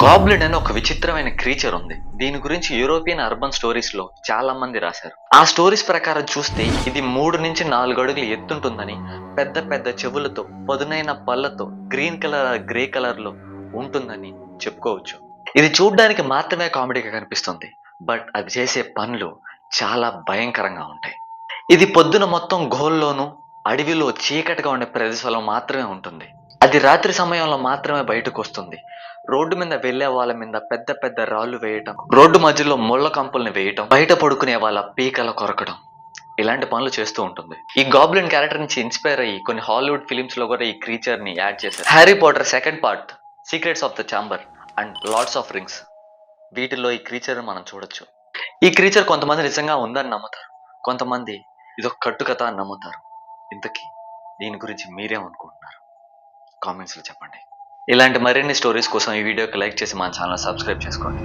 Goblin అని ఒక విచిత్రమైన క్రీచర్ ఉంది. దీని గురించి యూరోపియన్ అర్బన్ స్టోరీస్ లో చాలా మంది రాశారు. ఆ స్టోరీస్ ప్రకారం చూస్తే ఇది 3 నుంచి 4 అడుగులు ఎత్తుంటుందని, పెద్ద పెద్ద చెవులతో, పదునైన పళ్ళతో, గ్రీన్ కలర్ గ్రే కలర్ లో ఉంటుందని చెప్పుకోవచ్చు. ఇది చూడ్డానికి మాత్రమే కామెడీగా కనిపిస్తుంది, బట్ అది చేసే పనులు చాలా భయంకరంగా ఉంటాయి. ఇది పొద్దున మొత్తం గుహల్లోనూ, అడవిలో చీకటిగా ఉండే ప్రదేశాల్లో మాత్రమే ఉంటుంది. అది రాత్రి సమయంలో మాత్రమే బయటకు వస్తుంది. రోడ్డు మీద వెళ్లే వాళ్ళ మీద పెద్ద పెద్ద రాళ్లు వేయటం, రోడ్డు మధ్యలో ముళ్ళ కంపుల్ని వేయటం, బయట పడుకునే వాళ్ళ పీకల కొరకడం, ఇలాంటి పనులు చేస్తూ ఉంటుంది. ఈ గాబ్లిన్ క్యారెక్టర్ నుంచి ఇన్స్పైర్ అయ్యి కొన్ని హాలీవుడ్ ఫిలిమ్స్ లో కూడా ఈ క్రీచర్ ని యాడ్ చేశారు. Harry Potter second part, secrets of the chamber and lords of rings, వీటిల్లో ఈ క్రీచర్ మనం చూడొచ్చు. ఈ క్రీచర్ కొంతమంది నిజంగా ఉందని నమ్ముతారు, కొంతమంది ఇదొక కట్టుకథ అని నమ్ముతారు. ఇంతకీ దీని గురించి మీరేమనుకుంటున్నారు? కామెంట్స్లో చెప్పండి. ఇలాంటి మరిన్ని స్టోరీస్ కోసం ఈ వీడియోకి లైక్ చేసి మన ఛానల్ సబ్స్క్రైబ్ చేసుకోండి.